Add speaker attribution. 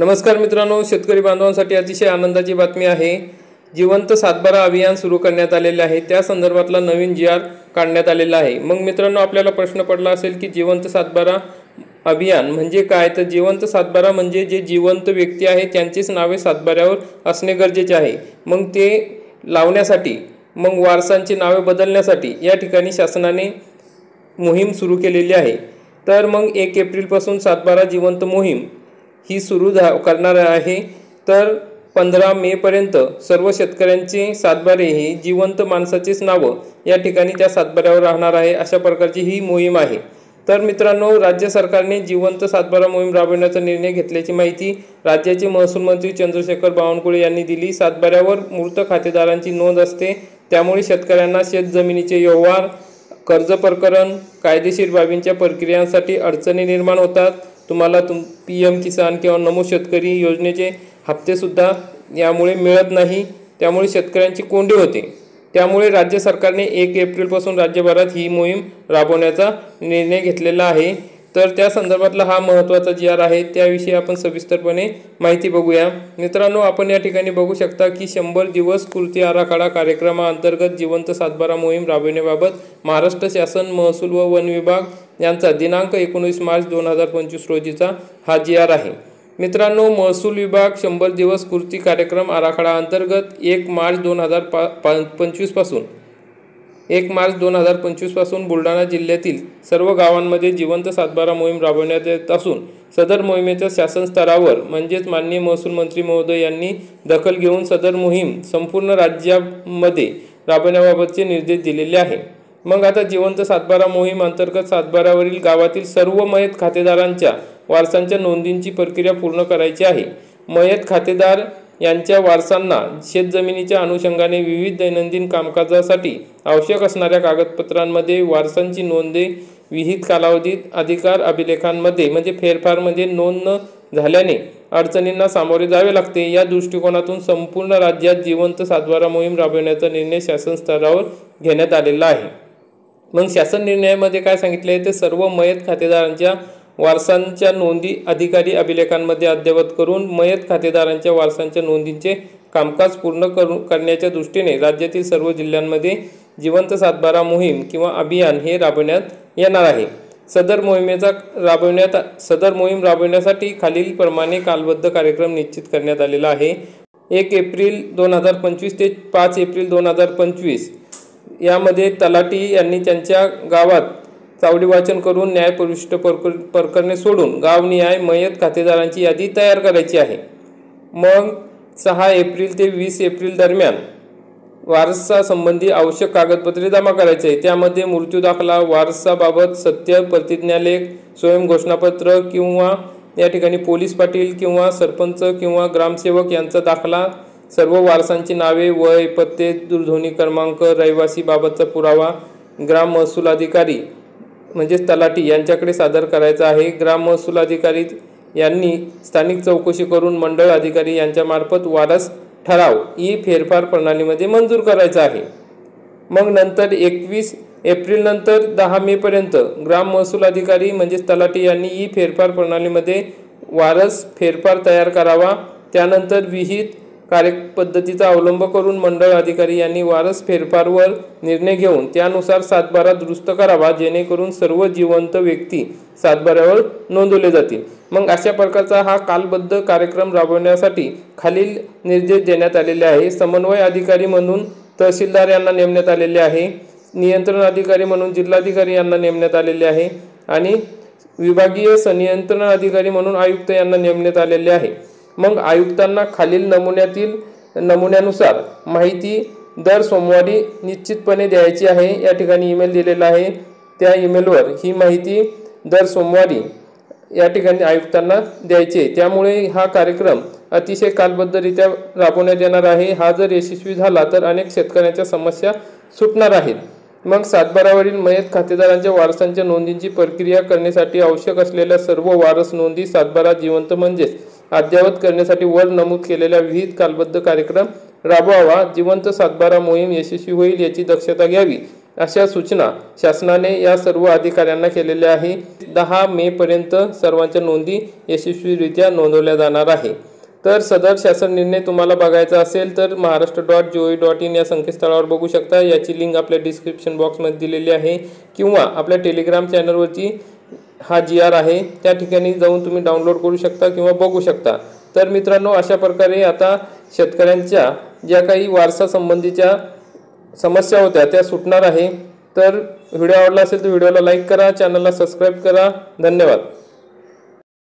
Speaker 1: नमस्कार मित्रांनो, शेतकरी बांधवांसाठी अतिशय आनंदाची बातमी आहे। जिवंत सातबारा अभियान सुरू करण्यात आलेले आहे। त्या संदर्भातला नवीन जी आर काढण्यात आलेला आहे। मग मित्रांनो, आपल्याला प्रश्न पडला असेल की जिवंत सातबारा अभियान म्हणजे काय? तर जिवंत सातबारा म्हणजे जे जिवंत व्यक्ती आहे त्यांचीच नावे सातबाऱ्यावर असणे गरजेचे आहे। मग ते लावण्यासाठी वारसांची नावे बदलण्यासाठी या ठिकाणी शासनाने मोहीम सुरू केलेली आहे। तर मग 1 एप्रिलपासून सातबारा जिवंत मोहीम ही सुरू करणार आहे। तर 15 मे पर्यंत सर्व शेतकऱ्यांचे सातबारे हे जिवंत माणसाचेच नाव या ठिकाणी त्या सातबाऱ्यावर राहणार आहे। अशा प्रकारची ही मोहीम आहे। तर मित्रांनो, राज्य सरकारने जिवंत सातबारा मोहीम राबवण्याचा निर्णय घेतल्याची माहिती राज्याचे महसूल मंत्री चंद्रशेखर बावनकुळे यांनी दिली। सातबाऱ्यावर मृत खातेदारांची नोंद असते, त्यामुळे शेतकऱ्यांना शेतजमिनीचे व्यवहार, कर्ज प्रकरण, कायदेशीर बाबींच्या प्रक्रियांसाठी अडचणी निर्माण होतात। तुम्हाला PM किसान किंवा नमो शेतकरी योजनेचे हप्ते सुद्धा यामुळे मिळत नाही, त्यामुळे शेतकऱ्यांची कोंडी होते। त्यामुळे राज्य सरकारने 1 एप्रिलपासून राज्यभरात ही मोहीम राबवण्याचा निर्णय घेतलेला आहे। तर त्या संदर्भातला हा महत्त्वाचा जी आर आहे, त्याविषयी आपण सविस्तरपणे माहिती बघूया। मित्रांनो, आपण या ठिकाणी बघू शकता की 100 दिवस कृती आराखडा कार्यक्रमाअंतर्गत जिवंत सातबारा मोहीम राबविण्याबाबत महाराष्ट्र शासन, महसूल व वन विभाग यांचा दिनांक 19 मार्च 2025 रोजीचा हा जी आर आहे। मित्रांनो, महसूल विभाग 100 दिवस कृती कार्यक्रम आराखडा अंतर्गत 1 मार्च 2025 पासून बुलढाणा जिल्ह्यातील सर्व गावांमध्ये जिवंत सातबारा मोहीम राबवण्यात येत असून सदर मोहिमेच्या शासन स्तरावर म्हणजेच माननीय महसूल मंत्री महोदय यांनी दखल घेऊन सदर मोहीम संपूर्ण राज्यामध्ये राबवण्याबाबतचे निर्देश दिलेले आहे। मग आता जिवंत सातबारा मोहीम अंतर्गत सातबाऱ्यावरील गावातील सर्व मयत खातेदारांच्या वारसांच्या नोंदींची प्रक्रिया पूर्ण करायची आहे। मयत खातेदार यांच्या वारसांना शेतजमिनीच्या अनुषंगाने विविध दैनंदिन कामकाजासाठी आवश्यक असणाऱ्या कागदपत्रांमध्ये वारसांची नोंदे विहित कालावधीत अधिकार अभिलेखांमध्ये म्हणजे फेरफारमध्ये नोंद न झाल्याने अडचणींना सामोरे जावे लागते। या दृष्टिकोनातून संपूर्ण राज्यात जिवंत सातबारा मोहीम राबवण्याचा निर्णय शासन स्तरावर घेण्यात आलेला आहे। मग शासन निर्णयामध्ये काय सांगितले आहे, ते सर्व मयत खातेदारांच्या वारसांच्या नोंदी अधिकारी अभिलेखांमध्ये अद्ययावत करून मयत खातेदारांच्या वारसांच्या नोंदींचे कामकाज पूर्ण करण्याच्या दृष्टीने राज्यातील सर्व जिल्ह्यांमध्ये जिवंत सातबारा मोहीम किंवा अभियान हे राबवण्यात येणार आहे। सदर मोहीम राबवण्यासाठी खालील प्रमाणे कालबद्ध कार्यक्रम निश्चित करण्यात आलेला आहे। 1 एप्रिल 2025 ते 5 एप्रिल 2025 यामध्ये तलाठी यांनी त्यांच्या गावात चावडी वाचन करून न्यायप्रविष्ट प्रकरणे सोडून गावनिहाय मयत खातेदारांची यादी तयार करायची आहे। मग 6 एप्रिल ते 20 एप्रिल दरम्यान वारसासंबंधी आवश्यक कागदपत्रे जमा करायचे आहे। त्यामध्ये मृत्यू दाखला, वारसाबाबत सत्य प्रतिज्ञालेख, स्वयं घोषणापत्र किंवा या ठिकाणी पोलीस पाटील किंवा सरपंच किंवा ग्रामसेवक यांचा दाखला, सर्व वारसांची नावे, वय, पत्ते, दूरध्वनी क्रमांक, रहिवासी बाबतचा पुरावा ग्राम महसूल अधिकारी म्हणजेच तलाठी यांच्याकडे सादर करायचा आहे। ग्राम महसूल अधिकारी यांनी स्थानिक चौकशी करून मंडळ अधिकारी यांच्यामार्फत वारस ठराव फेरफार प्रणालीमध्ये मंजूर करायचा आहे। मग नंतर 21 एप्रिल नंतर 10 मे पर्यंत ग्राम महसूल अधिकारी म्हणजेच तलाठी यांनी फेरफार प्रणालीमध्ये वारस फेरफार तयार करावा। त्यानंतर विहित कार्यपद्धतीचा अवलंब करून मंडळ अधिकारी यांनी वारस फेरफारवर निर्णय घेऊन त्यानुसार सातबारा दुरुस्त करावा, जेणेकरून सर्व जिवंत व्यक्ती सातबाऱ्यावर नोंदवले जातील। मग अशा प्रकारचा हा कालबद्ध कार्यक्रम राबवण्यासाठी खालील निर्देश देण्यात आलेले आहे। समन्वय अधिकारी म्हणून तहसीलदार यांना नेमण्यात आलेले आहे। नियंत्रण अधिकारी म्हणून जिल्हाधिकारी यांना नेमण्यात आलेले आहे आणि विभागीय संनियंत्रण अधिकारी म्हणून आयुक्त यांना नेमण्यात आलेले आहे। मग आयुक्तांना खालील नमुन्यानुसार माहिती दर सोमवारी निश्चितपणे द्यायची आहे। या ठिकाणी ईमेल दिलेला आहे, त्या ईमेलवर ही माहिती दर सोमवारी या ठिकाणी आयुक्तांना द्यायची आहे। त्यामुळे हा कार्यक्रम अतिशय कालबद्धरित्या राबवण्यात येणार आहे। हा जर यशस्वी झाला तर अनेक शेतकऱ्यांच्या समस्या सुटणार आहेत। मग सातबाऱ्यावरील मयत खातेदारांच्या वारसांच्या नोंदींची प्रक्रिया करण्यासाठी आवश्यक असलेल्या सर्व वारस नोंदी सातबारा जिवंत म्हणजेच अद्ययावत करण्यासाठी वर नमूद केलेल्या विहित कालबद्ध कार्यक्रम राबवावा। जिवंत सातबारा मोहीम यशस्वी होईल याची दक्षता घ्यावी अशा सूचना शासनाने या सर्व अधिकाऱ्यांना केलेल्या आहे। 10 मे पर्यंत सर्वांच्या नोंदी यशस्वीरित्या नोंदवल्या जाणार आहे। तर सदर शासन निर्णय तुम्हाला बघायचा असेल तर महाराष्ट्र.gov.in या संकेतस्थळावर बघू शकता। याची लिंक आपल्या डिस्क्रिप्शन बॉक्समध्ये दिलेली आहे किंवा आपल्या टेलिग्राम चॅनलवरची हा GR आहे त्या ठिकाणी जाऊन तुम्ही डाउनलोड करू शकता किंवा बघू शकता। तर मित्रांनो, अशा प्रकारे आता शेतकऱ्यांच्या ज्या काही वारसा संबंधीच्या समस्या होत्या त्या सुटणार आहे। तर व्हिडिओ आवडला असेल तर व्हिडिओला लाईक करा, चॅनलला सबस्क्राइब करा। धन्यवाद।